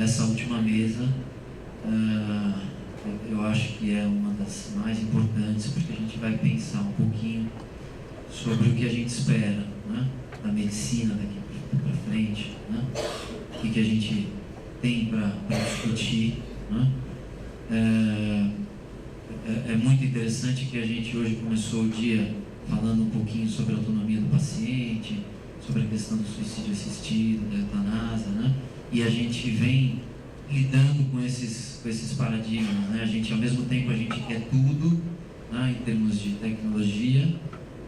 essa última mesa, eu acho que é uma das mais importantes, porque a gente vai pensar um pouquinho sobre o que a gente espera, né, da medicina daqui para frente, né, o que a gente tem para discutir, né. É muito interessante que a gente hoje começou o dia falando um pouquinho sobre a autonomia do paciente, sobre a questão do suicídio assistido, da eutanásia, né? E a gente vem lidando com esses paradigmas, né? A gente, ao mesmo tempo, a gente quer tudo, né, em termos de tecnologia,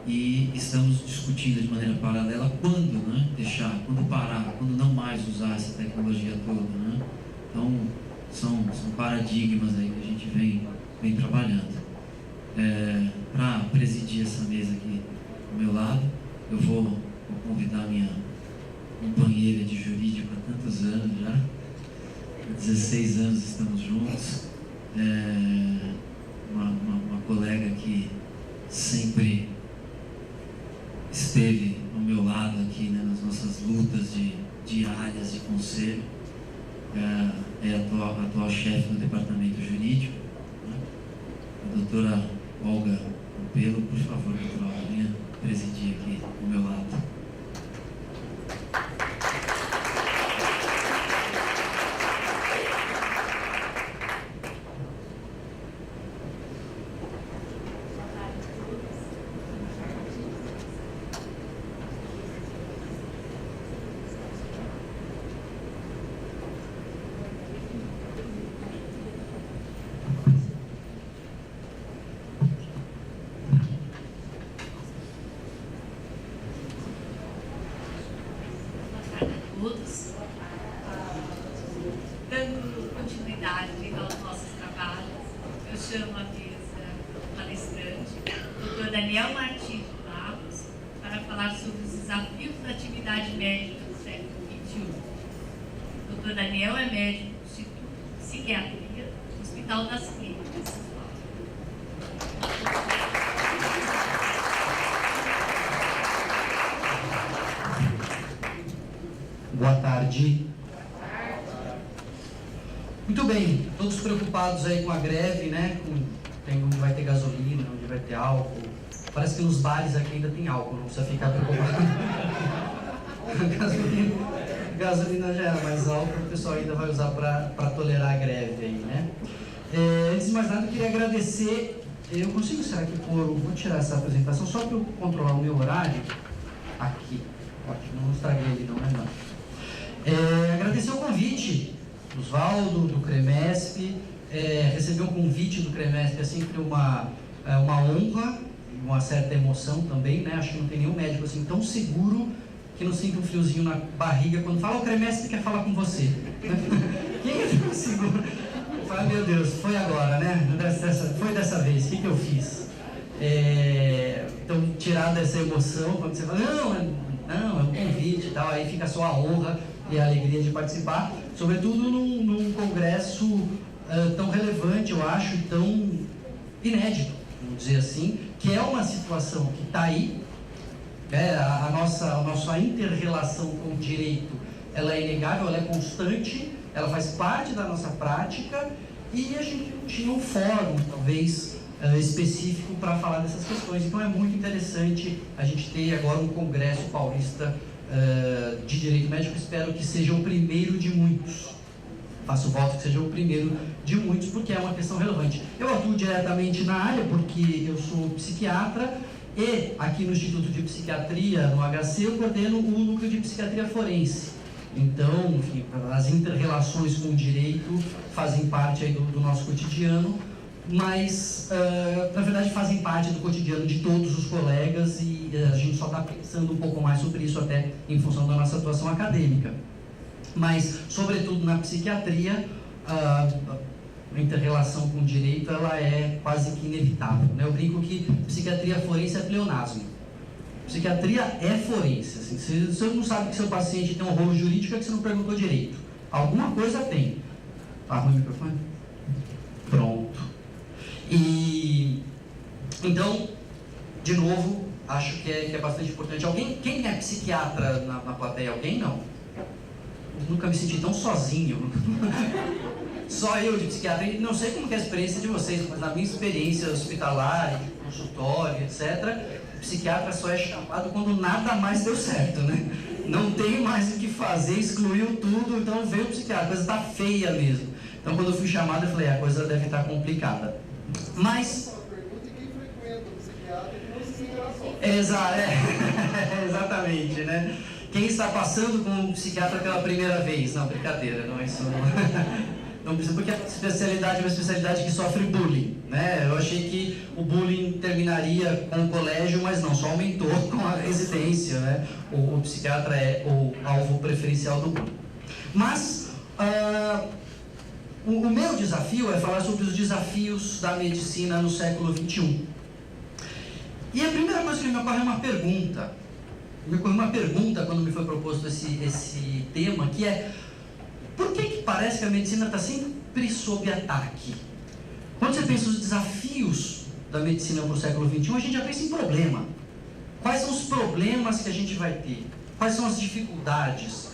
e estamos discutindo de maneira paralela quando, né, deixar, quando parar, quando não mais usar essa tecnologia toda, né? Então, são paradigmas aí que a gente vem trabalhando. Para presidir essa mesa aqui ao meu lado, eu vou convidar minha companheira de jurídico há tantos anos já, há 16 anos estamos juntos, uma colega que sempre esteve ao meu lado aqui, né, nas nossas lutas diárias de conselho, é a atual chefe do departamento jurídico, né, a doutora Olga Campelo. Por favor, doutora Olga, venha presidir aqui ao meu lado. Dando continuidade aos nossos trabalhos, eu chamo a mesa palestrante, o Dr. Daniel Martins de Barros, para falar sobre os desafios da atividade médica do século XXI. O Dr. Daniel é médico do Instituto de Psiquiatria do Hospital das Clínicas. Boa tarde. Muito bem, todos preocupados aí com a greve, né? Onde vai ter gasolina, onde vai ter álcool. Parece que nos bares aqui ainda tem álcool, não precisa ficar preocupado. gasolina já era, mas álcool o pessoal ainda vai usar para tolerar a greve aí, né? Antes de mais nada, eu queria agradecer. Eu consigo, será que vou tirar essa apresentação só para eu controlar o meu horário? Aqui. Ótimo, não estraguei ele não, né? Não. Agradecer o convite do Osvaldo, do CREMESP. Receber um convite do CREMESP é sempre uma honra e uma certa emoção também, né? Acho que não tem nenhum médico assim tão seguro que não sinta um friozinho na barriga quando fala: o CREMESP quer falar com você. Quem é tão seguro? Fala: meu Deus, foi agora, né? Foi dessa vez, o que eu fiz? Então, tirar dessa emoção, quando você fala: não, é um convite e tal, aí fica só a honra e a alegria de participar, sobretudo num congresso tão relevante, eu acho, e tão inédito, vamos dizer assim, que é uma situação que está aí, a nossa inter-relação com o direito, ela é inegável, ela é constante, ela faz parte da nossa prática, e a gente não tinha um fórum, talvez, específico para falar dessas questões. Então é muito interessante a gente ter agora um congresso paulista de direito médico. Espero que seja o primeiro de muitos. Faço voto que seja o primeiro de muitos, porque é uma questão relevante. Eu atuo diretamente na área porque eu sou psiquiatra e aqui no Instituto de Psiquiatria, no HC, eu coordeno o núcleo de psiquiatria forense. Então, enfim, as inter-relações com o direito fazem parte aí do nosso cotidiano, mas, na verdade, fazem parte do cotidiano de todos os colegas, e a gente só está pensando um pouco mais sobre isso até em função da nossa atuação acadêmica. Mas, sobretudo na psiquiatria, a inter-relação com o direito ela é quase que inevitável, né? Eu brinco que psiquiatria forense é pleonasmo. Psiquiatria é forense. Assim, se você não sabe que seu paciente tem um rolo jurídico, é que você não perguntou direito. Alguma coisa tem. Tá ruim o microfone? Pronto. E então, de novo, acho que é bastante importante. Quem é psiquiatra na plateia? Alguém? Não? nunca me senti tão sozinho. Só eu de psiquiatra. E não sei como que é a experiência de vocês, mas na minha experiência hospitalar, de consultório, etc., psiquiatra só é chamado quando nada mais deu certo, né? Não tem mais o que fazer, excluiu tudo, então veio o psiquiatra, a coisa está feia mesmo. Então quando eu fui chamado, eu falei, a coisa deve estar complicada. Mas... Exatamente, né? Quem está passando com um psiquiatra pela primeira vez? Não, brincadeira, não é isso. Não precisa, porque a especialidade é uma especialidade que sofre bullying, né? Eu achei que o bullying terminaria com o colégio, mas não, só aumentou com a residência, né? O psiquiatra é o alvo preferencial do bullying. Mas o meu desafio é falar sobre os desafios da medicina no século XXI. E a primeira coisa que me ocorre é uma pergunta. Me ocorreu uma pergunta quando me foi proposto esse tema, que é: por que parece que a medicina está sempre sob ataque? Quando você pensa nos desafios da medicina para o século XXI, a gente já pensa em problema. Quais são os problemas que a gente vai ter? Quais são as dificuldades?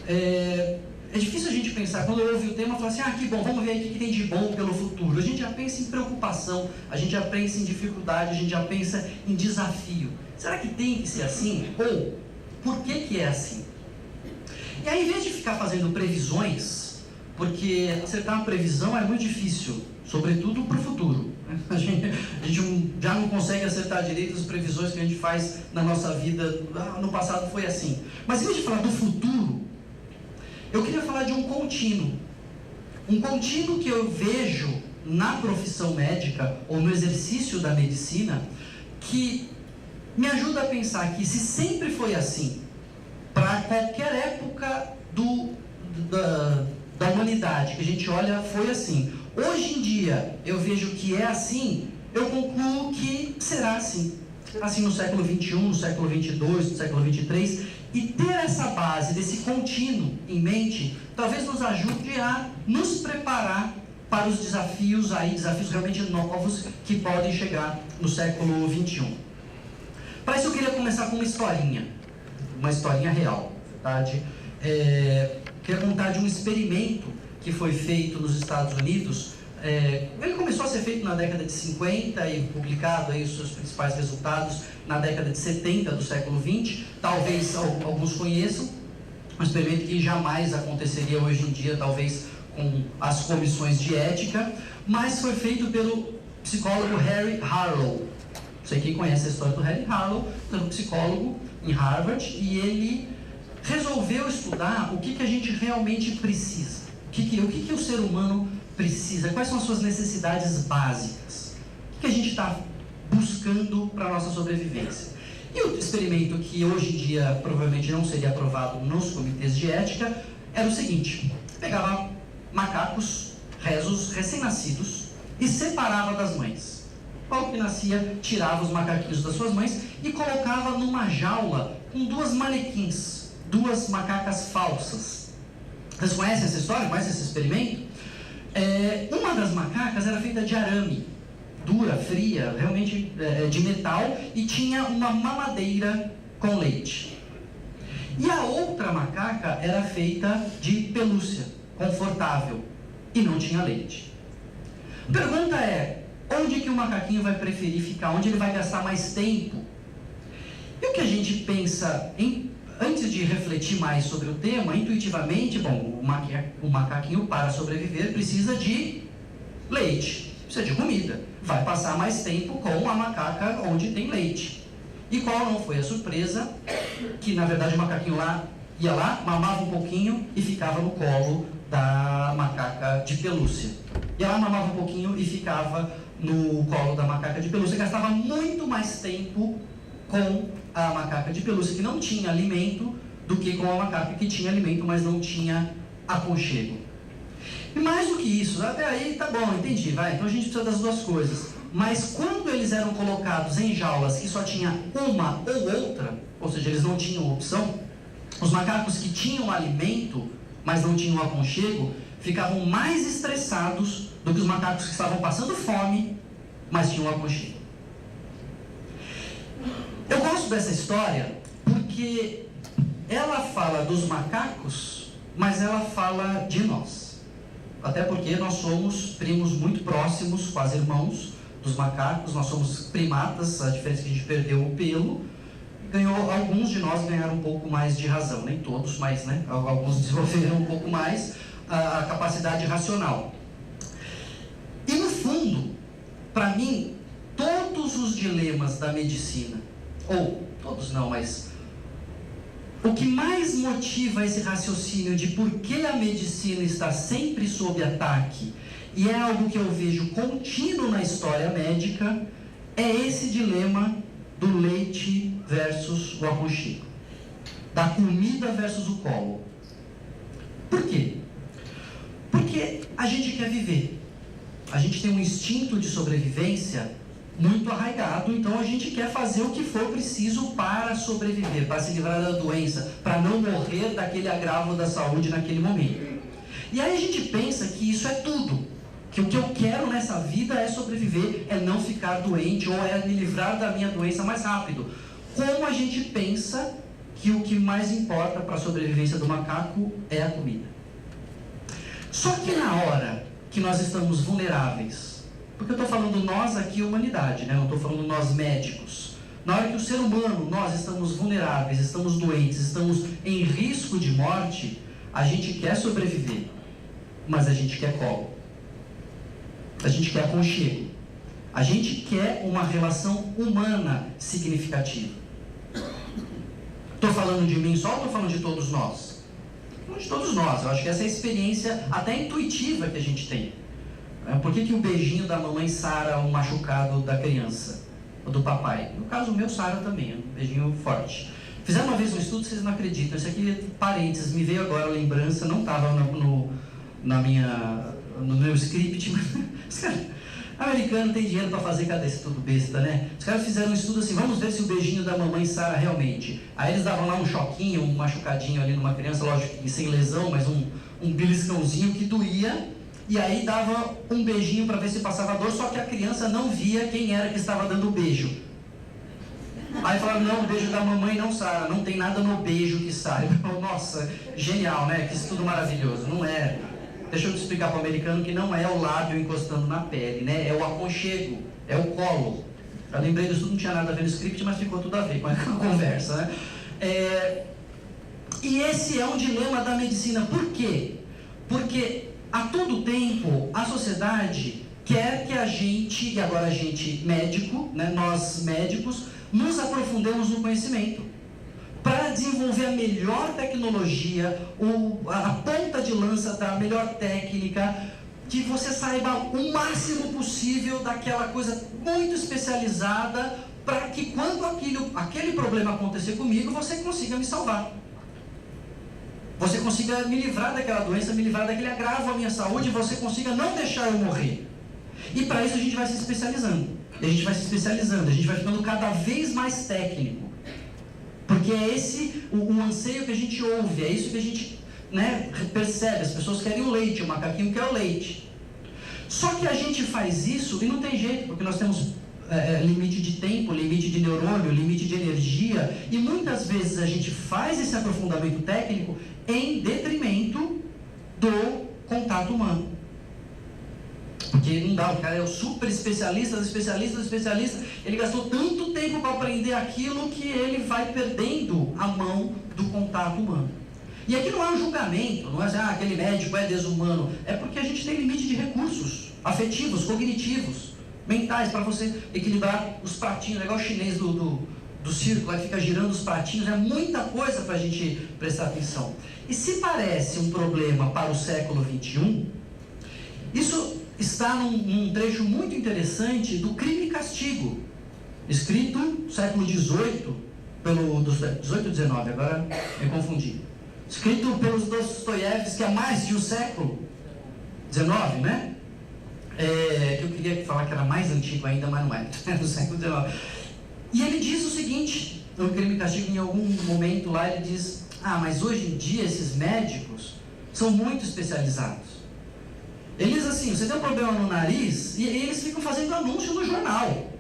É difícil a gente pensar, quando eu ouvi o tema, falar assim, que bom, vamos ver aí o que tem de bom pelo futuro. A gente já pensa em preocupação, a gente já pensa em dificuldade, a gente já pensa em desafio. Será que tem que ser assim? Ou, por que é assim? E aí, em vez de ficar fazendo previsões, porque acertar uma previsão é muito difícil, sobretudo para o futuro. A gente já não consegue acertar direito as previsões que a gente faz na nossa vida. No passado foi assim. Mas em vez de falar do futuro, eu queria falar de um contínuo. Um contínuo que eu vejo na profissão médica, ou no exercício da medicina, que me ajuda a pensar que se sempre foi assim, para qualquer época da humanidade que a gente olha, foi assim. Hoje em dia, eu vejo que é assim, eu concluo que será assim. Assim no século XXI, no século XXII, no século XXIII. E ter essa base desse contínuo em mente, talvez nos ajude a nos preparar para os desafios realmente novos que podem chegar no século XXI. Para isso eu queria começar com uma historinha real, verdade? Queria contar de um experimento que foi feito nos Estados Unidos. Ele começou a ser feito na década de 50 e publicado aí os seus principais resultados na década de 70 do século 20. Talvez alguns conheçam, um experimento que jamais aconteceria hoje em dia, talvez com as comissões de ética, mas foi feito pelo psicólogo Harry Harlow. Não sei quem conhece a história do Harry Harlow, é um psicólogo em Harvard, e ele resolveu estudar o que a gente realmente precisa, o que o ser humano precisa, quais são as suas necessidades básicas, o que a gente está buscando para a nossa sobrevivência. E o experimento, que hoje em dia provavelmente não seria aprovado nos comitês de ética, era o seguinte: pegava macacos, rezos, recém-nascidos e separava das mães. Qual que nascia, tirava os macaquinhos das suas mães e colocava numa jaula com duas manequins, duas macacas falsas. Vocês conhecem essa história? Conhecem esse experimento? Uma das macacas era feita de arame, dura, fria, realmente de metal, e tinha uma mamadeira com leite. E a outra macaca era feita de pelúcia, confortável, e não tinha leite. A pergunta é: onde que o macaquinho vai preferir ficar? Onde ele vai gastar mais tempo? E o que a gente pensa antes de refletir mais sobre o tema, intuitivamente, bom, o macaquinho, para sobreviver, precisa de leite, precisa de comida. Vai passar mais tempo com a macaca onde tem leite. E qual não foi a surpresa? Que, na verdade, o macaquinho ia lá, mamava um pouquinho e ficava no colo da macaca de pelúcia. Ia lá, mamava um pouquinho e ficava no colo da macaca de pelúcia. Gastava muito mais tempo com a macaca de pelúcia, que não tinha alimento, do que com a macaca que tinha alimento, mas não tinha aconchego. E mais do que isso, até aí tá bom, entendi, então a gente precisa das duas coisas. Mas quando eles eram colocados em jaulas que só tinha uma ou outra, ou seja, eles não tinham opção, os macacos que tinham alimento, mas não tinham aconchego, ficavam mais estressados do que os macacos que estavam passando fome, mas tinham aconchego. Eu gosto dessa história porque ela fala dos macacos mas ela fala de nós. Até porque nós somos primos muito próximos, quase irmãos dos macacos, nós somos primatas, a diferença é que a gente perdeu o pelo, alguns de nós ganharam um pouco mais de razão, nem todos, mas né, alguns desenvolveram um pouco mais a capacidade racional. E no fundo, para mim, todos os dilemas da medicina, ou todos não, mas o que mais motiva esse raciocínio de por que a medicina está sempre sob ataque, e é algo que eu vejo contínuo na história médica, é esse dilema do leite versus o aconchego, da comida versus o colo. Por quê? Porque a gente quer viver, a gente tem um instinto de sobrevivência muito arraigado, então a gente quer fazer o que for preciso para sobreviver, para se livrar da doença, para não morrer daquele agravo da saúde naquele momento. E aí a gente pensa que isso é tudo, que o que eu quero nessa vida é sobreviver, é não ficar doente ou é me livrar da minha doença mais rápido. Como a gente pensa que o que mais importa para a sobrevivência do macaco é a comida. Só que na hora que nós estamos vulneráveis, porque eu estou falando nós aqui, humanidade, né? Eu estou falando nós médicos. Na hora que o ser humano, nós estamos vulneráveis, estamos doentes, estamos em risco de morte, a gente quer sobreviver, mas a gente quer colo. A gente quer aconchego. A gente quer uma relação humana significativa. Estou falando de mim só ou estou falando de todos nós? Estou falando de todos nós. Eu acho que essa é a experiência até intuitiva que a gente tem. Por que o beijinho da mamãe sara o machucado da criança? Ou do papai? No caso, o meu sara também, um beijinho forte. Fizeram uma vez um estudo, vocês não acreditam. Isso aqui, parênteses, me veio agora a lembrança, não estava no meu script, mas americano tem dinheiro para fazer cada estudo besta, né? Os caras fizeram um estudo assim, vamos ver se o beijinho da mamãe sara realmente. Aí eles davam lá um choquinho, um machucadinho ali numa criança, lógico que sem lesão, mas um beliscãozinho que doía. E aí dava um beijinho para ver se passava dor, só que a criança não via quem era que estava dando o beijo. Aí falaram, não, o beijo da mamãe não sara, não tem nada no beijo que sara. Nossa, genial, né? Que estudo maravilhoso. Não é, deixa eu te explicar para o americano que não é o lábio encostando na pele, né? É o aconchego, é o colo. Eu lembrei do estudo, não tinha nada a ver no script, mas ficou tudo a ver com a conversa, né? E esse é um dilema da medicina. Por quê? Porque a todo tempo, a sociedade quer que a gente, e agora a gente médico, né, nós médicos, nos aprofundemos no conhecimento, para desenvolver a melhor tecnologia, a ponta de lança da melhor técnica, que você saiba o máximo possível daquela coisa muito especializada, para que quando aquele problema acontecer comigo, você consiga me salvar. Você consiga me livrar daquela doença, me livrar daquele agravo à minha saúde, você consiga não deixar eu morrer. E para isso a gente vai se especializando. A gente vai ficando cada vez mais técnico. Porque é esse o anseio que a gente ouve, é isso que a gente, né, percebe. As pessoas querem o leite, o macaquinho quer o leite. Só que a gente faz isso e não tem jeito, porque nós temos limite de tempo, limite de neurônio, limite de energia, e muitas vezes a gente faz esse aprofundamento técnico em detrimento do contato humano. Porque não dá, o cara é o super especialista, ele gastou tanto tempo para aprender aquilo que ele vai perdendo a mão do contato humano. E aqui não é um julgamento, não é assim, aquele médico é desumano, é porque a gente tem limite de recursos afetivos, cognitivos, mentais, para você equilibrar os pratinhos, igual o chinês do círculo, que fica girando os pratinhos, é muita coisa para a gente prestar atenção. E se parece um problema para o século XXI, isso está num trecho muito interessante do Crime e Castigo, escrito no século XVIII, pelo 18 e 19, agora me confundi. Escrito pelos Dostoiévski, que há mais de um século, 19, né? Eu queria falar que era mais antigo ainda, mas não é, do século XIX. E ele diz o seguinte, no Crime e Castigo, em algum momento lá, ele diz, mas hoje em dia esses médicos são muito especializados. Ele diz assim, você tem um problema no nariz, e eles ficam fazendo anúncio no jornal.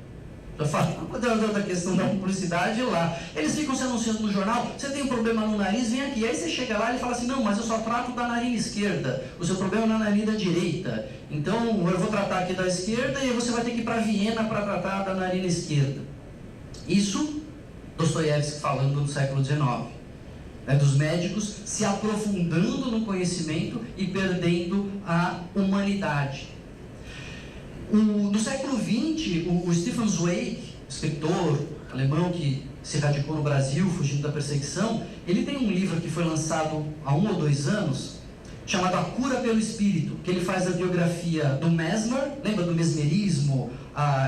Já falamos da questão da publicidade lá. Eles ficam se anunciando no jornal, você tem um problema no nariz, vem aqui. Aí você chega lá e fala assim, não, mas eu só trato da narina esquerda, o seu problema é na narina direita. Então eu vou tratar aqui da esquerda e você vai ter que ir para Viena para tratar da narina esquerda. Isso, Dostoiévski falando no século XIX. Dos médicos se aprofundando no conhecimento e perdendo a humanidade. No século XX, o Stefan Zweig, escritor alemão que se radicou no Brasil, fugindo da perseguição, ele tem um livro que foi lançado há 1 ou 2 anos, chamado A Cura pelo Espírito, que ele faz a biografia do Mesmer, lembra do mesmerismo?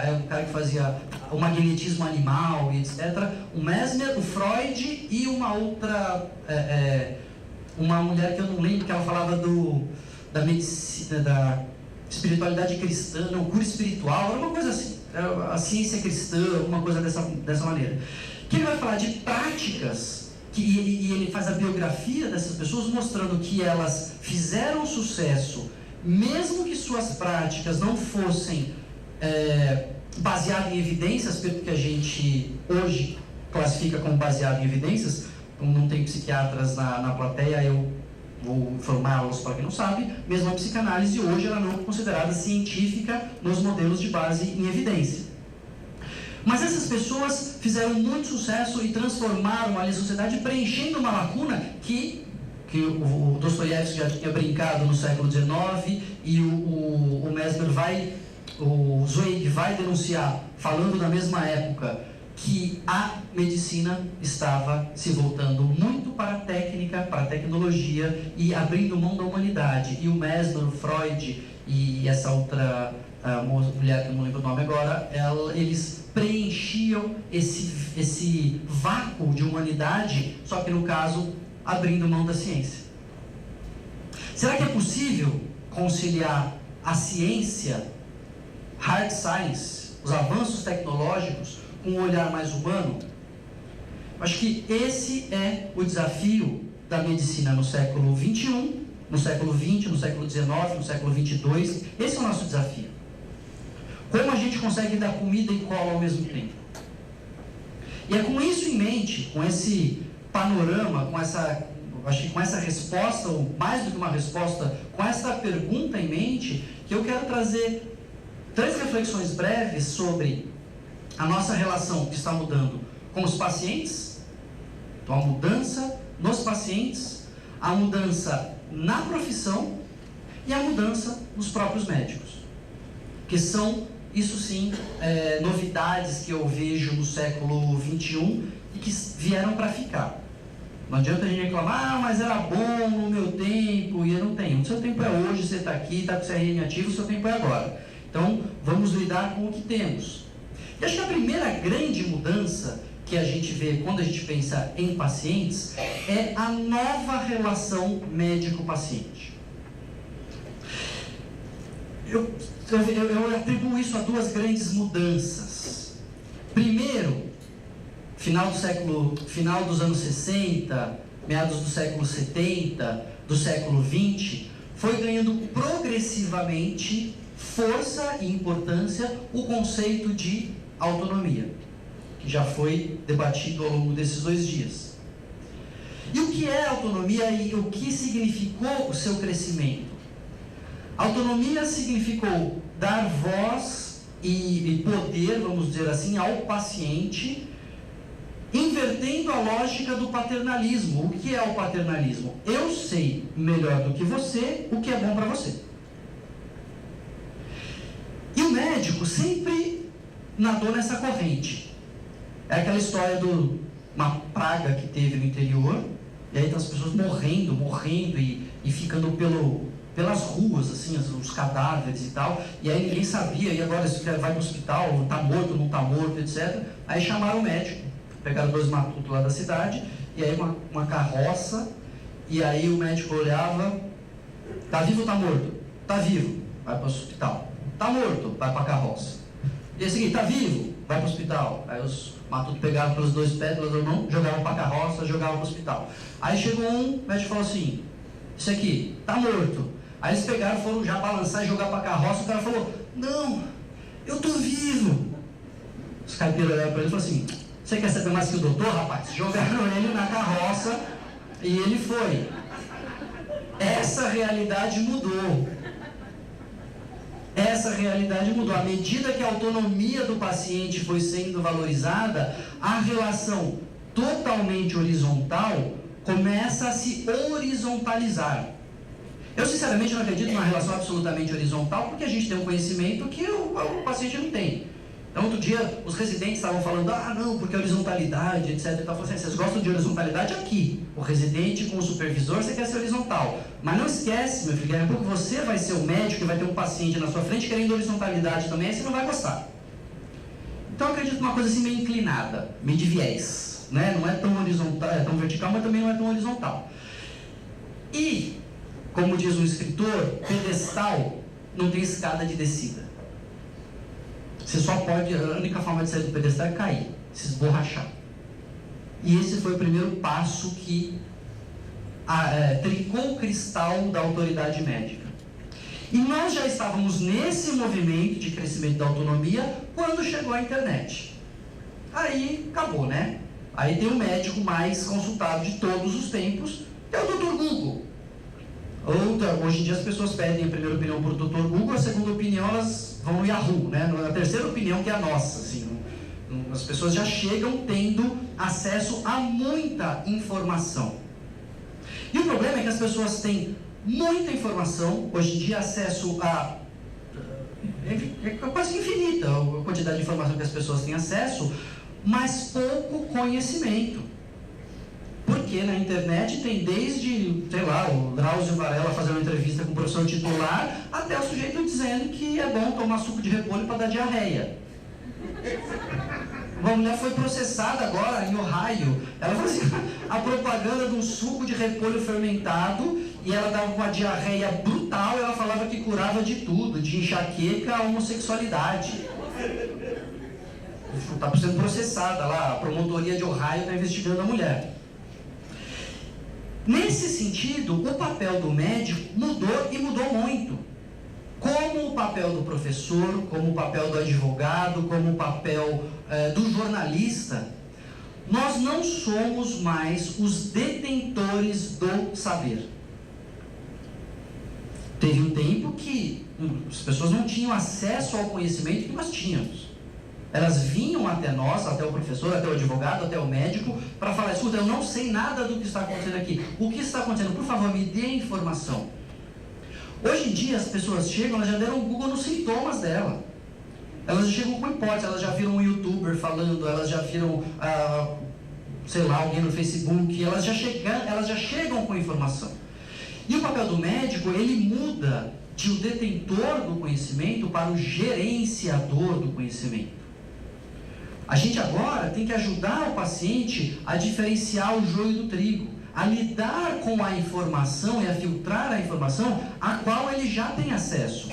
É um cara que fazia o magnetismo animal e etc. O Mesmer, o Freud e uma outra, uma mulher que eu não lembro, que ela falava da medicina, da espiritualidade cristã, não, cura espiritual, era uma coisa assim, a ciência cristã, alguma coisa dessa maneira. Que ele vai falar de práticas, e ele faz a biografia dessas pessoas, mostrando que elas fizeram sucesso, mesmo que suas práticas não fossem baseadas em evidências, pelo que a gente hoje classifica como baseado em evidências. Como não tem psiquiatras na plateia, eu vou informá-los para quem não sabe, mesmo a psicanálise hoje ela não é considerada científica nos modelos de base em evidência. Mas essas pessoas fizeram muito sucesso e transformaram ali a sociedade, preenchendo uma lacuna que o Dostoiévski já tinha brincado no século XIX e o Mesmer o Zweig vai denunciar, falando na mesma época, que a medicina estava se voltando muito para a técnica, para a tecnologia e abrindo mão da humanidade. E o Mesmer, o Freud e essa outra mulher que eu não lembro o nome agora, eles preenchiam esse vácuo de humanidade, só que no caso, abrindo mão da ciência. Será que é possível conciliar a ciência, hard science, os avanços tecnológicos, com um olhar mais humano? Acho que esse é o desafio da medicina no século XXI, no século XX, no século XIX, no século XXII. Esse é o nosso desafio. Como a gente consegue dar comida e cola ao mesmo tempo? E é com isso em mente, com esse panorama, acho que com essa resposta, ou mais do que uma resposta, com essa pergunta em mente, que eu quero trazer 3 reflexões breves sobre a nossa relação que está mudando com os pacientes. Então, a mudança nos pacientes, a mudança na profissão e a mudança nos próprios médicos, que são, isso sim, novidades que eu vejo no século XXI e que vieram para ficar. Não adianta a gente reclamar, mas era bom no meu tempo, e eu não tenho. O seu tempo é hoje, você está aqui, está com o CRM ativo, o seu tempo é agora. Então, vamos lidar com o que temos. E acho que a primeira grande mudança que a gente vê quando a gente pensa em pacientes é a nova relação médico-paciente. Eu atribuo isso a 2 grandes mudanças. Primeiro, final dos anos 60, meados do século 70, do século 20, foi ganhando progressivamente força e importância o conceito de autonomia, que já foi debatido ao longo desses 2 dias. E o que é autonomia e o que significou o seu crescimento? Autonomia significou dar voz e poder, vamos dizer assim, ao paciente, invertendo a lógica do paternalismo. O que é o paternalismo? Eu sei melhor do que você o que é bom para você. E o médico sempre nadou nessa corrente. É aquela história de uma praga que teve no interior, e aí estão as pessoas morrendo e ficando pelas ruas, assim, os cadáveres e tal, e aí ninguém sabia, e agora se vai para o hospital, está morto, não está morto, etc. Aí chamaram o médico, pegaram 2 matutos lá da cidade, e aí uma carroça, e aí o médico olhava, está vivo ou está morto? Está vivo, vai para o hospital. Está morto, vai para a carroça. E é o seguinte, está vivo, vai para o hospital. Aí os matutos pegavam pelos 2 pés, pelas mãos, jogavam para a carroça, jogavam para o hospital. Aí chegou o médico falou assim, isso aqui, está morto. Aí eles pegaram, foram já balançar e jogar para a carroça, o cara falou, não, eu estou vivo. Os caipiras olharam para ele e falaram assim: você quer saber mais que o doutor, rapaz? Jogaram ele na carroça e ele foi. Essa realidade mudou. Essa realidade mudou. À medida que a autonomia do paciente foi sendo valorizada, a relação totalmente horizontal começa a se horizontalizar. Eu sinceramente não acredito numa relação absolutamente horizontal, porque a gente tem um conhecimento que o paciente não tem. Então, outro dia, os residentes estavam falando: não, porque horizontalidade, etc. Eu falei assim: vocês gostam de horizontalidade aqui. O residente com o supervisor, você quer ser horizontal. Mas não esquece, meu filho, daqui a pouco você vai ser o médico e vai ter um paciente na sua frente querendo horizontalidade também, aí você não vai gostar. Então, eu acredito numa coisa assim meio inclinada, meio de viés. Né? Não é tão horizontal, é tão vertical, mas também não é tão horizontal. E, como diz um escritor, pedestal não tem escada de descida. Você só pode, a única forma de sair do pedestal é cair, se esborrachar. E esse foi o primeiro passo que trincou o cristal da autoridade médica. E nós já estávamos nesse movimento de crescimento da autonomia quando chegou a internet. Aí acabou, né? Aí tem o médico mais consultado de todos os tempos, que é o Dr. Google. Hoje em dia as pessoas pedem a primeira opinião para o Dr. Google, a segunda opinião elas vão no Yahoo, né? A terceira opinião que é a nossa, assim, as pessoas já chegam tendo acesso a muita informação. E o problema é que as pessoas têm muita informação, hoje em dia acesso a... é quase infinita a quantidade de informação que as pessoas têm acesso, mas pouco conhecimento. Porque na internet tem desde, sei lá, o Drauzio Varela fazendo uma entrevista com o professor titular, até o sujeito dizendo que é bom tomar suco de repolho para dar diarreia. Uma mulher foi processada agora em Ohio. Ela fazia a propaganda de um suco de repolho fermentado e ela dava uma diarreia brutal. Ela falava que curava de tudo, de enxaqueca a homossexualidade. Está sendo processada lá, a promotoria de Ohio está investigando a mulher. Nesse sentido, o papel do médico mudou e mudou muito. Como o papel do professor, como o papel do advogado, como o papel do jornalista, nós não somos mais os detentores do saber. Teve um tempo que as pessoas não tinham acesso ao conhecimento que nós tínhamos. Elas vinham até nós, até o professor, até o advogado, até o médico, para falar: escuta, eu não sei nada do que está acontecendo aqui. O que está acontecendo? Por favor, me dê a informação. Hoje em dia, as pessoas chegam, elas já deram um Google nos sintomas dela. Elas já chegam com hipótese, elas já viram um youtuber falando, elas já viram, sei lá, alguém no Facebook, elas já chegam com informação. E o papel do médico, ele muda de o detentor do conhecimento para o gerenciador do conhecimento. A gente agora tem que ajudar o paciente a diferenciar o joio do trigo, a lidar com a informação e a filtrar a informação a qual ele já tem acesso.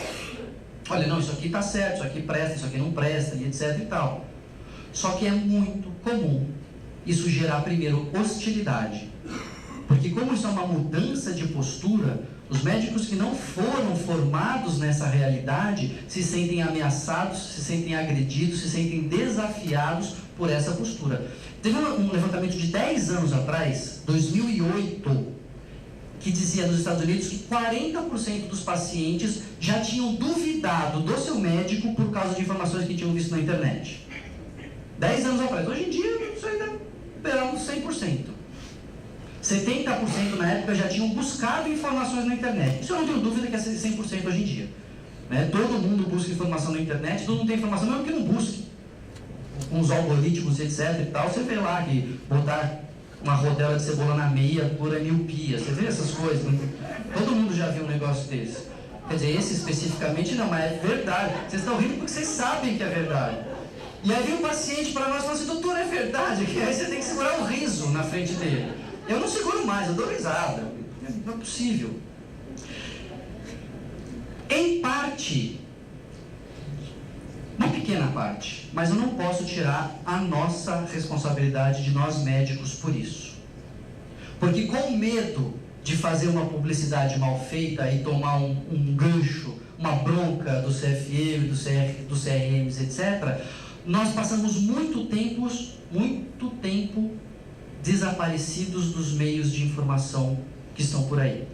Olha, não, isso aqui está certo, isso aqui presta, isso aqui não presta, e etc e tal. Só que é muito comum isso gerar primeiro hostilidade. Porque como isso é uma mudança de postura, os médicos que não foram formados nessa realidade se sentem ameaçados, se sentem agredidos, se sentem desafiados por essa postura. Teve um levantamento de 10 anos atrás, 2008, que dizia nos Estados Unidos que 40% dos pacientes já tinham duvidado do seu médico por causa de informações que tinham visto na internet. 10 anos atrás. Hoje em dia, isso ainda beirava 100%. 70% na época já tinham buscado informações na internet. Isso eu não tenho dúvida que é 100% hoje em dia. Né? Todo mundo busca informação na internet, todo mundo tem informação, mesmo que não busque. Com os algoritmos, etc. e tal, você vê lá que botar uma rodela de cebola na meia cura miopia. Você vê essas coisas? Né? Todo mundo já viu um negócio desse. Quer dizer, esse especificamente não, mas é verdade. Vocês estão rindo porque vocês sabem que é verdade. E aí vem um paciente para nós e fala assim: doutor, é verdade? Que aí você tem que segurar um riso na frente dele. Eu não seguro mais, eu dou risada. Não é possível. Em parte, uma pequena parte, mas eu não posso tirar a nossa responsabilidade de nós médicos por isso. Porque com medo de fazer uma publicidade mal feita e tomar um gancho, uma bronca do CFM, do CRMs, etc., nós passamos muito tempo desaparecidos dos meios de informação que estão por aí.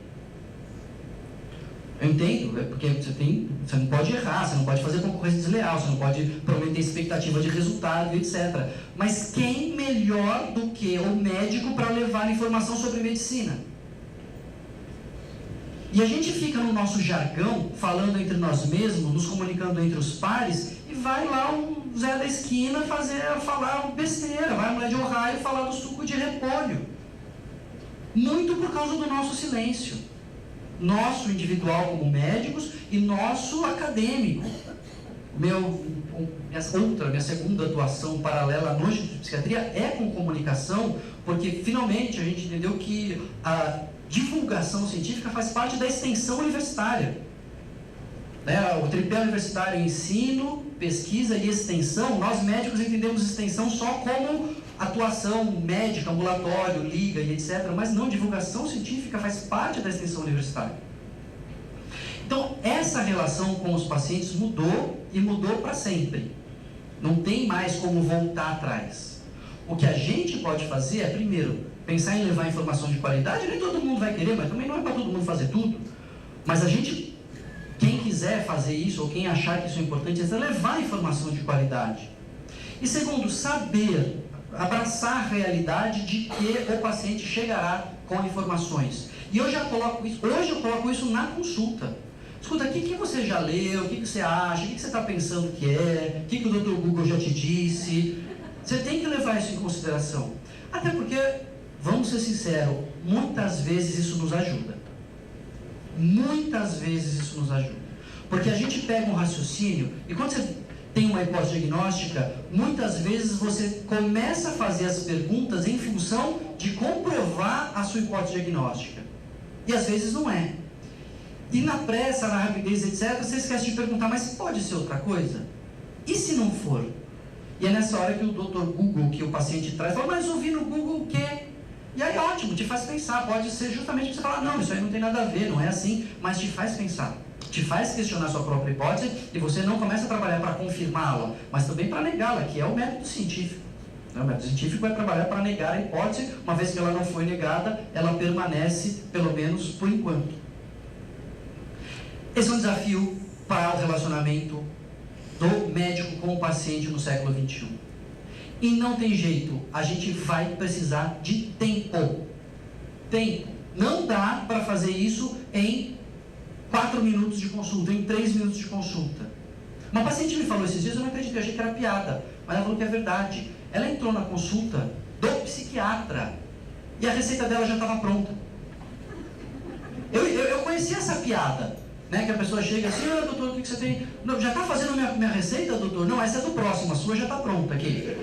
Eu entendo, porque você não pode errar, você não pode fazer concorrência desleal, você não pode prometer expectativa de resultado, etc. Mas quem melhor do que o médico para levar informação sobre medicina? E a gente fica no nosso jargão, falando entre nós mesmos, nos comunicando entre os pares, e vai lá o Zé da esquina falar besteira, vai a mulher de Ohio falar do suco de repolho. Muito por causa do nosso silêncio. Nosso individual como médicos e nosso acadêmico. Minha segunda atuação paralela à noite de psiquiatria é com comunicação, porque finalmente a gente entendeu que a divulgação científica faz parte da extensão universitária. O tripé universitário, ensino, pesquisa e extensão, nós médicos entendemos extensão só como atuação médica, ambulatório, liga e etc. Mas não, divulgação científica faz parte da extensão universitária. Então, essa relação com os pacientes mudou e mudou para sempre. Não tem mais como voltar atrás. O que a gente pode fazer é, primeiro, pensar em levar informação de qualidade. Nem todo mundo vai querer, mas também não é para todo mundo fazer tudo. Mas a gente, quem quiser fazer isso, ou quem achar que isso é importante, é levar informação de qualidade. E segundo, saber, abraçar a realidade de que o paciente chegará com informações. E hoje eu coloco isso na consulta. Escuta, o que você já leu, o que você acha, o que você está pensando que é, o que o Dr. Google já te disse. Você tem que levar isso em consideração. Até porque, vamos ser sinceros, muitas vezes isso nos ajuda. Muitas vezes isso nos ajuda. Porque a gente pega um raciocínio, e quando você tem uma hipótese diagnóstica, muitas vezes você começa a fazer as perguntas em função de comprovar a sua hipótese diagnóstica. E às vezes não é. E na pressa, na rapidez, etc., você esquece de perguntar, mas pode ser outra coisa? E se não for? E é nessa hora que o Dr. Google, que o paciente traz, fala, mas ouvi no Google o quê? E aí ótimo, te faz pensar, pode ser justamente para você falar, não, isso aí não tem nada a ver, não é assim, mas te faz pensar. Te faz questionar sua própria hipótese e você não começa a trabalhar para confirmá-la, mas também para negá-la, que é o método científico. O método científico vai trabalhar para negar a hipótese, uma vez que ela não foi negada, ela permanece, pelo menos por enquanto. Esse é um desafio para o relacionamento do médico com o paciente no século XXI. E não tem jeito, a gente vai precisar de tempo. Tempo. Não dá para fazer isso em 4 minutos de consulta, em 3 minutos de consulta. Uma paciente me falou esses dias, eu não acredito, eu achei que era piada, mas ela falou que é verdade. Ela entrou na consulta do psiquiatra e a receita dela já estava pronta. Eu conhecia essa piada, né? Que a pessoa chega assim, doutor, o que você tem? Não, já está fazendo minha receita, doutor? Não, essa é do próximo, a sua já está pronta aqui.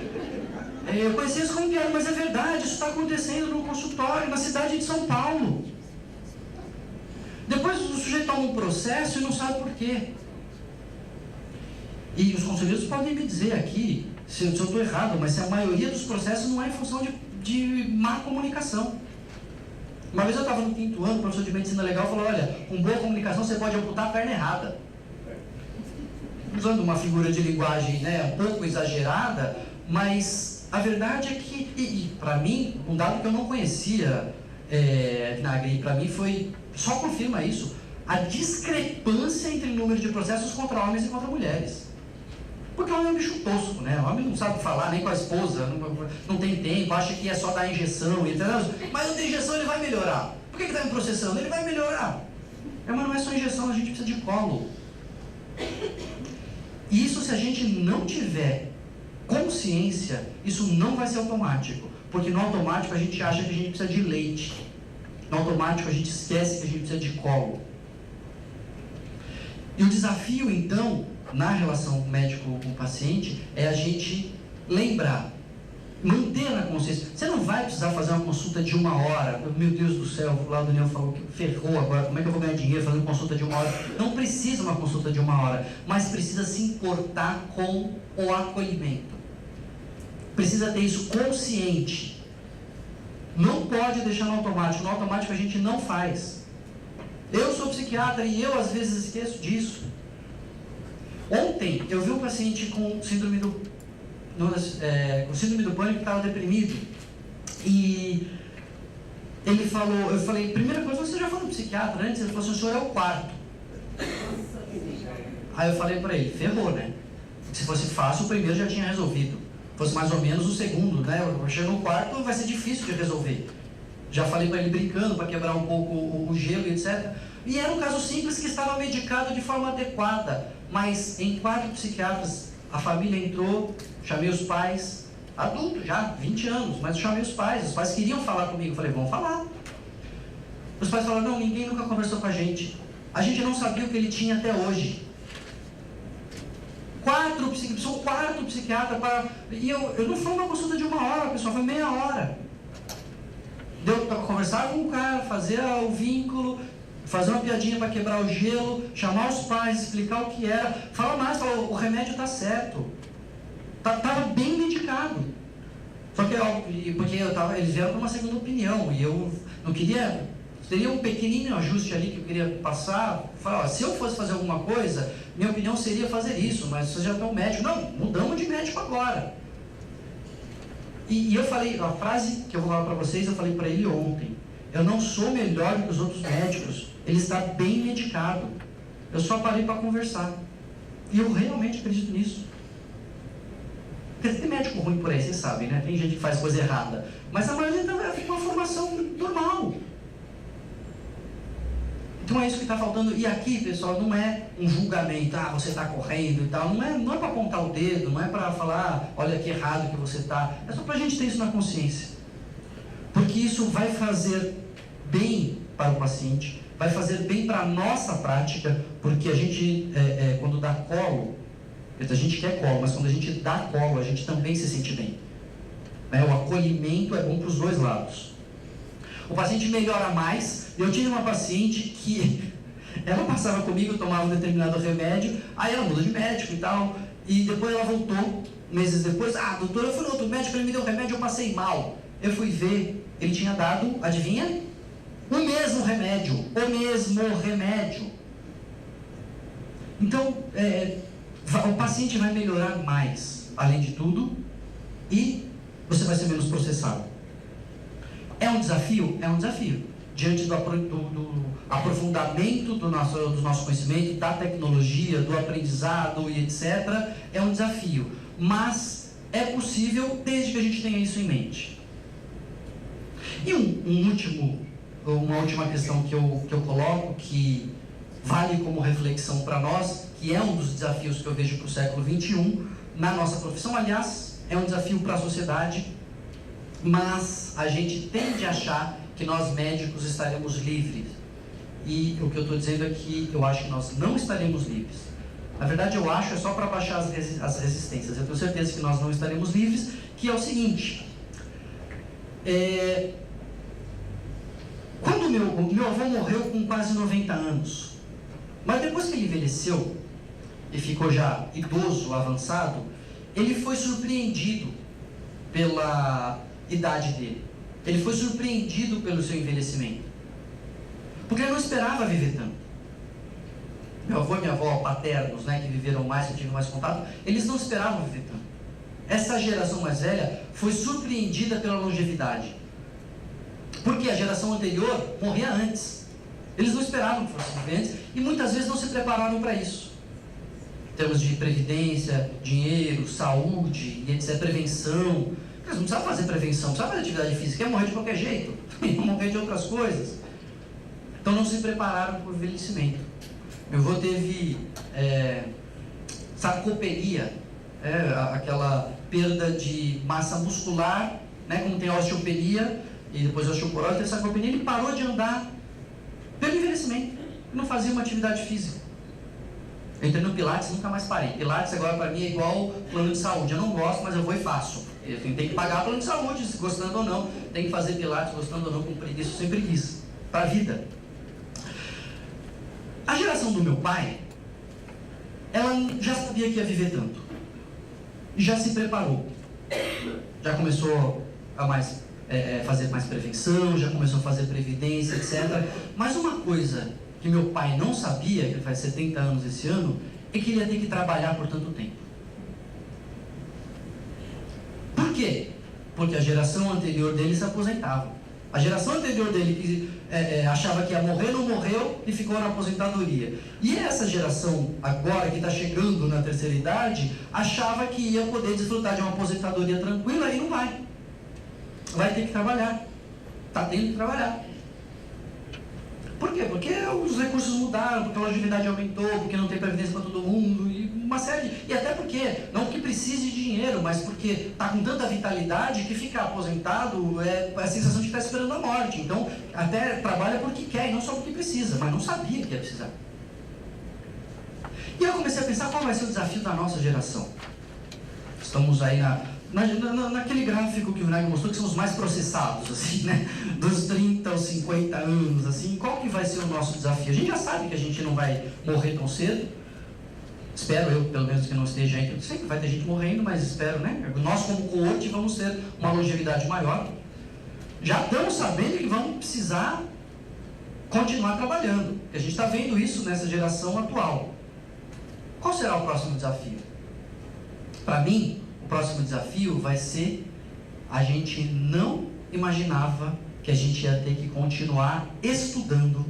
Eu conhecia isso como piada, mas é verdade, isso está acontecendo no consultório, na cidade de São Paulo. Depois o sujeito toma um processo e não sabe por quê. E os conselheiros podem me dizer aqui, se eu estou errado, mas se a maioria dos processos não é em função de má comunicação. Uma vez eu estava no 5º ano, o professor de medicina legal falou, olha, com boa comunicação você pode amputar a perna errada. Usando uma figura de linguagem, né, um pouco exagerada, mas a verdade é que, para mim, um dado que eu não conhecia, Vinagre, para mim só confirma isso, a discrepância entre o número de processos contra homens e contra mulheres. Porque o homem é um bicho tosco, né? O homem não sabe falar nem com a esposa, não tem tempo, acha que é só dar injeção, etc. Mas não tem injeção, ele vai melhorar. Por que está me processando? Ele vai melhorar. Mas não é só injeção, a gente precisa de colo. E isso, se a gente não tiver consciência, isso não vai ser automático. Porque no automático a gente acha que a gente precisa de leite. No automático a gente esquece que a gente precisa de colo. E o desafio, então, na relação médico com o paciente, é a gente lembrar, manter na consciência. Você não vai precisar fazer uma consulta de 1 hora. Meu Deus do céu, lá o Daniel falou que ferrou agora, como é que eu vou ganhar dinheiro fazendo consulta de 1 hora? Não precisa uma consulta de 1 hora, mas precisa se importar com o acolhimento. Precisa ter isso consciente. Não pode deixar no automático. No automático a gente não faz. Eu sou psiquiatra e eu às vezes esqueço disso. Ontem eu vi um paciente com síndrome do com síndrome do pânico, estava deprimido. E ele falou, eu falei, primeira coisa, você já foi no psiquiatra antes? Ele falou assim, o senhor é o quarto. Aí eu falei para ele, ferrou, né? Se fosse fácil, o primeiro já tinha resolvido. Se fosse mais ou menos o segundo, né? Chegando no quarto, vai ser difícil de resolver. Já falei para ele brincando, para quebrar um pouco o gelo, etc. E era um caso simples que estava medicado de forma adequada. Mas em 4 psiquiatras, a família entrou, chamei os pais, adulto já, 20 anos, mas eu chamei os pais queriam falar comigo, eu falei, vamos falar. Os pais falaram, não, ninguém nunca conversou com a gente não sabia o que ele tinha até hoje. 4 psiquiatras, e eu não foi uma consulta de 1 hora, pessoal, foi meia hora. Deu para conversar com o cara, fazer o vínculo, fazer uma piadinha para quebrar o gelo, chamar os pais, explicar o que era, falar mais, falar, o remédio está certo. Estava bem medicado. Só que porque eles vieram para uma segunda opinião, e eu não queria, teria um pequenino ajuste ali que eu queria passar, falar, se eu fosse fazer alguma coisa, minha opinião seria fazer isso, mas vocês já estão médico. Não, mudamos de médico agora. E eu falei, a frase que eu vou falar para vocês, eu falei para ele ontem, eu não sou melhor do que os outros médicos, ele está bem medicado, eu só parei para conversar, e eu realmente acredito nisso. Porque tem médico ruim por aí, vocês sabem, né? Tem gente que faz coisa errada, mas a maioria tem uma formação normal. Então é isso que está faltando. E aqui, pessoal, não é um julgamento, você está correndo e tal, não é para apontar o dedo, não é para falar, olha que errado que você está, é só para a gente ter isso na consciência, porque isso vai fazer bem para o paciente, vai fazer bem para a nossa prática, porque a gente, quando dá colo, a gente quer colo, mas quando a gente dá colo, a gente também se sente bem, né? O acolhimento é bom para os dois lados. O paciente melhora mais. Eu tive uma paciente que ela passava comigo, tomava um determinado remédio, aí ela mudou de médico e tal, e depois ela voltou, meses depois, doutor, eu fui no outro médico, ele me deu remédio, eu passei mal. Eu fui ver, ele tinha dado, adivinha? O mesmo remédio. Então, o paciente vai melhorar mais, além de tudo, e você vai ser menos processado. É um desafio? É um desafio. Diante do aprofundamento do nosso conhecimento, da tecnologia, do aprendizado e etc., é um desafio. Mas é possível desde que a gente tenha isso em mente. E uma última questão que eu coloco, que vale como reflexão para nós, que é um dos desafios que eu vejo para o século XXI, na nossa profissão, aliás, é um desafio para a sociedade, mas a gente tende a achar que nós médicos estaremos livres. E o que eu estou dizendo é que eu acho que nós não estaremos livres. Na verdade, eu acho, é só para baixar as resistências. Eu tenho certeza que nós não estaremos livres, que é o seguinte. Quando o meu avô morreu com quase 90 anos, mas depois que ele envelheceu, e ficou já idoso, avançado, ele foi surpreendido pela idade dele. Ele foi surpreendido pelo seu envelhecimento, porque ele não esperava viver tanto. Meu avô e minha avó paternos, né, que viveram mais, que eu tive mais contato, eles não esperavam viver tanto. Essa geração mais velha foi surpreendida pela longevidade, porque a geração anterior morria antes. Eles não esperavam que fosse viver antes, e muitas vezes não se prepararam para isso. Em termos de previdência, dinheiro, saúde, e etc., prevenção. Eles não precisavam fazer prevenção, não precisavam fazer atividade física, ia morrer de qualquer jeito, ia morrer de outras coisas. Então não se prepararam para o envelhecimento. Meu avô teve sarcopenia, aquela perda de massa muscular, né, como tem a osteopenia e depois a osteoporose, teve sarcopenia, ele parou de andar pelo envelhecimento, não fazia uma atividade física. Eu entrei no Pilates e nunca mais parei. Pilates agora para mim é igual plano de saúde, eu não gosto, mas eu vou e faço. Eu tenho que pagar plano de saúde, gostando ou não, tem que fazer Pilates, gostando ou não, com preguiça ou sem preguiça, para a vida. A geração do meu pai, ela já sabia que ia viver tanto, já se preparou, já começou a fazer mais prevenção, já começou a fazer previdência, etc. Mas uma coisa que meu pai não sabia, que ele faz 70 anos esse ano, é que ele ia ter que trabalhar por tanto tempo. Por quê? Porque a geração anterior dele se aposentava. A geração anterior dele que achava que ia morrer, não morreu e ficou na aposentadoria. E essa geração agora que está chegando na terceira idade, achava que ia poder desfrutar de uma aposentadoria tranquila e não vai. Vai ter que trabalhar. Está tendo que trabalhar. Por quê? Porque os recursos mudaram, porque a longevidade aumentou, porque não tem previdência para todo mundo, e uma série de... E até porque, não que precise de dinheiro, mas porque está com tanta vitalidade que ficar aposentado é a sensação de que está esperando a morte. Então, até trabalha porque quer e não só porque precisa, mas não sabia que ia precisar. E eu comecei a pensar qual vai ser o desafio da nossa geração. Estamos aí naquele gráfico que o Vinagre mostrou, que são os mais processados, assim, né? Dos 30 aos 50 anos, assim, qual que vai ser o nosso desafio? A gente já sabe que a gente não vai morrer tão cedo. Espero eu, pelo menos, que não esteja aí. Eu sei que vai ter gente morrendo, mas espero, né? Nós, como coorte, vamos ter uma longevidade maior. Já estamos sabendo que vamos precisar continuar trabalhando. A gente está vendo isso nessa geração atual. Qual será o próximo desafio? Para mim, o próximo desafio vai ser: a gente não imaginava que a gente ia ter que continuar estudando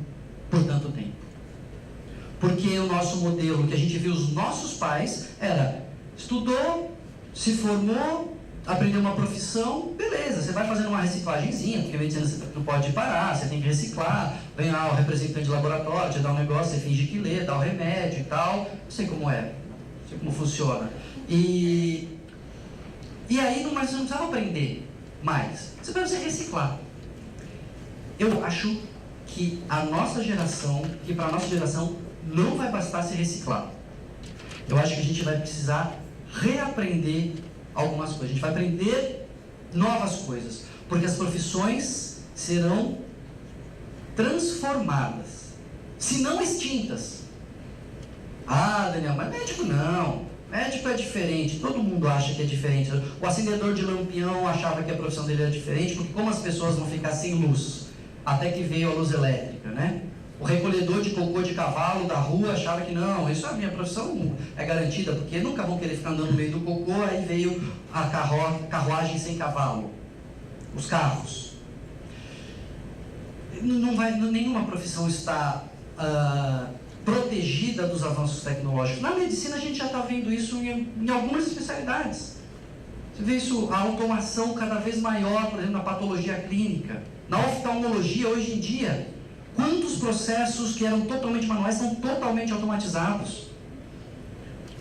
por tanto tempo. Porque o nosso modelo que a gente viu os nossos pais era: estudou, se formou, aprendeu uma profissão, beleza, você vai fazendo uma reciclagenzinha, porque a medicina você não pode parar, você tem que reciclar, vem lá o representante de laboratório, te dá um negócio, você finge que lê, dá o remédio e tal, não sei como é, não sei como funciona. E aí mas você não precisava aprender mais, você precisa reciclar. Eu acho que para a nossa geração não vai bastar se reciclar. Eu acho que a gente vai precisar reaprender algumas coisas. A gente vai aprender novas coisas, porque as profissões serão transformadas, se não extintas. Ah, Daniel, mas médico não. Médico é diferente, todo mundo acha que é diferente. O acendedor de lampião achava que a profissão dele era diferente, porque como as pessoas vão ficar sem luz, até que veio a luz elétrica, né? O recolhedor de cocô de cavalo da rua achava que não, isso a minha profissão é garantida, porque nunca vão querer ficar andando no meio do cocô. Aí veio a carruagem sem cavalo, os carros. Nenhuma profissão está protegida dos avanços tecnológicos. Na medicina a gente já está vendo isso em algumas especialidades. Você vê isso, a automação cada vez maior, por exemplo, na patologia clínica. Na oftalmologia, hoje em dia, quantos processos que eram totalmente manuais são totalmente automatizados?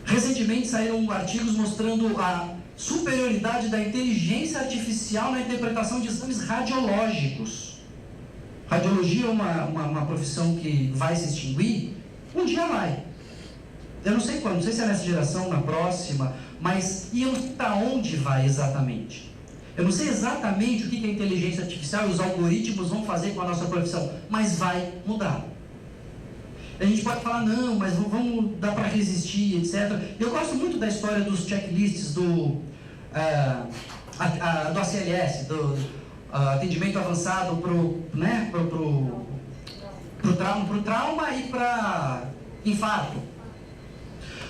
Recentemente saíram artigos mostrando a superioridade da inteligência artificial na interpretação de exames radiológicos. Radiologia é uma profissão que vai se extinguir? Um dia vai. Eu não sei quando, não sei se é nessa geração, na próxima, mas e eu não sei para onde vai exatamente. Eu não sei exatamente o que a inteligência artificial e os algoritmos vão fazer com a nossa profissão, mas vai mudar. A gente pode falar, não, mas vamos dar para resistir, etc. Eu gosto muito da história dos checklists do ACLS, do atendimento avançado pro trauma e para infarto.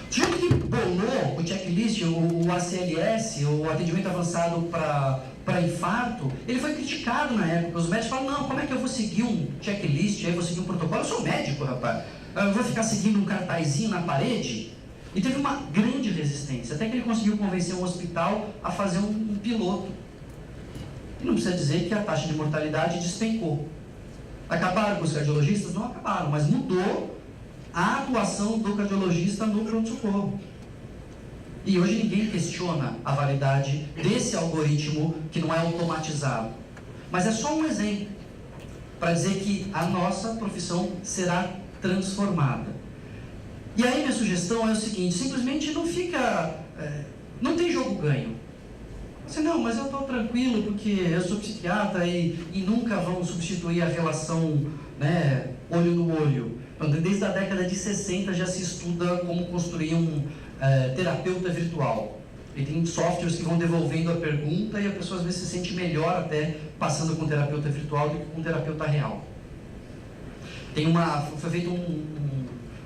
O sujeito que bolou o checklist, o ACLS, o atendimento avançado para infarto, ele foi criticado na época. Os médicos falam, não, como é que eu vou seguir um checklist, aí vou seguir um protocolo? Eu sou médico, rapaz. Eu vou ficar seguindo um cartazinho na parede? E teve uma grande resistência, até que ele conseguiu convencer um hospital a fazer um piloto. E não precisa dizer que a taxa de mortalidade despencou. Acabaram com os cardiologistas? Não acabaram, mas mudou a atuação do cardiologista no pronto-socorro. E hoje ninguém questiona a validade desse algoritmo que não é automatizado. Mas é só um exemplo para dizer que a nossa profissão será transformada. E aí minha sugestão é o seguinte: simplesmente não fica... não tem jogo ganho. Você, não, mas eu estou tranquilo porque eu sou psiquiatra e nunca vão substituir a relação, né, olho no olho. Desde a década de 60 já se estuda como construir um terapeuta virtual. E tem softwares que vão devolvendo a pergunta e a pessoa às vezes se sente melhor até passando com um terapeuta virtual do que com um terapeuta real. Foi feito um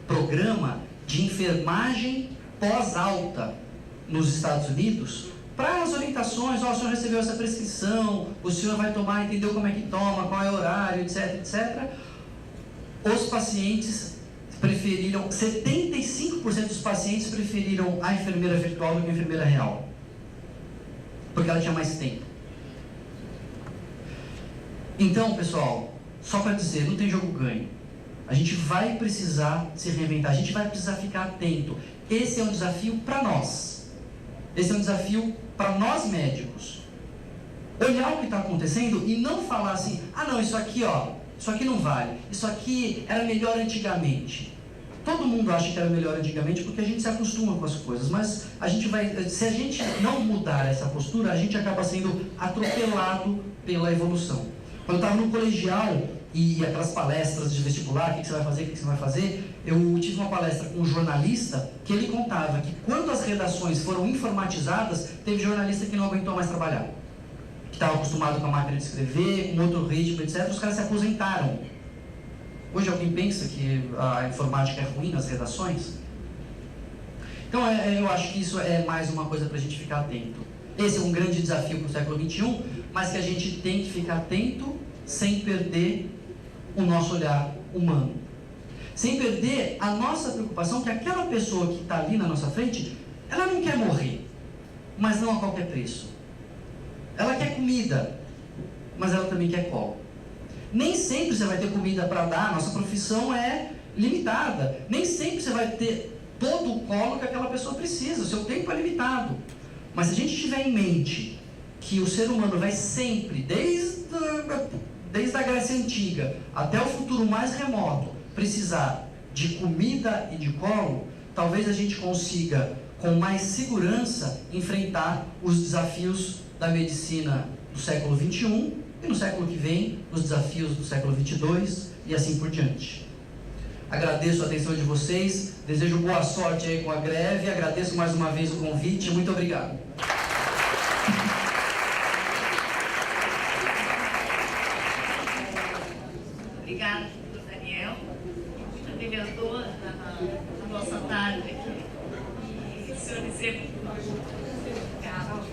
programa de enfermagem pós-alta nos Estados Unidos para as orientações, o senhor recebeu essa prescrição, o senhor vai tomar, entendeu como é que toma, qual é o horário, etc, etc. Os pacientes preferiram, 75% dos pacientes preferiram a enfermeira virtual do que a enfermeira real, porque ela tinha mais tempo. Então, pessoal, só para dizer, não tem jogo ganho. A gente vai precisar se reinventar, a gente vai precisar ficar atento. Esse é um desafio para nós. Esse é um desafio para nós médicos. Olhar o que está acontecendo e não falar assim, não, isso aqui não vale, isso aqui era melhor antigamente. Todo mundo acha que era melhor antigamente porque a gente se acostuma com as coisas, mas se a gente não mudar essa postura, a gente acaba sendo atropelado pela evolução. Quando eu estava no colegial e aquelas palestras de vestibular, o que você vai fazer, o que você vai fazer, eu tive uma palestra com um jornalista que ele contava que quando as redações foram informatizadas, teve jornalista que não aguentou mais trabalhar, que estava acostumado com a máquina de escrever, com outro ritmo, etc. Os caras se aposentaram. Hoje alguém pensa que a informática é ruim nas redações? Então eu acho que isso é mais uma coisa para a gente ficar atento. Esse é um grande desafio para o século XXI, mas que a gente tem que ficar atento sem perder o nosso olhar humano. Sem perder a nossa preocupação que aquela pessoa que está ali na nossa frente, ela não quer morrer, mas não a qualquer preço. Ela quer comida, mas ela também quer colo. Nem sempre você vai ter comida para dar, nossa profissão é limitada. Nem sempre você vai ter todo o colo que aquela pessoa precisa, o seu tempo é limitado. Mas se a gente tiver em mente que o ser humano vai sempre, desde a Grécia Antiga até o futuro mais remoto, precisar de comida e de colo, talvez a gente consiga, com mais segurança, enfrentar os desafios da medicina do século XXI e no século que vem, os desafios do século XXII e assim por diante. Agradeço a atenção de vocês, desejo boa sorte aí com a greve, agradeço mais uma vez o convite, muito obrigado. Obrigada, doutor Daniel, abrilhantou a nossa tarde aqui. E o senhor exemplo. Obrigada.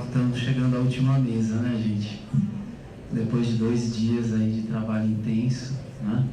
Estamos chegando à última mesa, né, gente? Depois de 2 dias aí de trabalho intenso, né?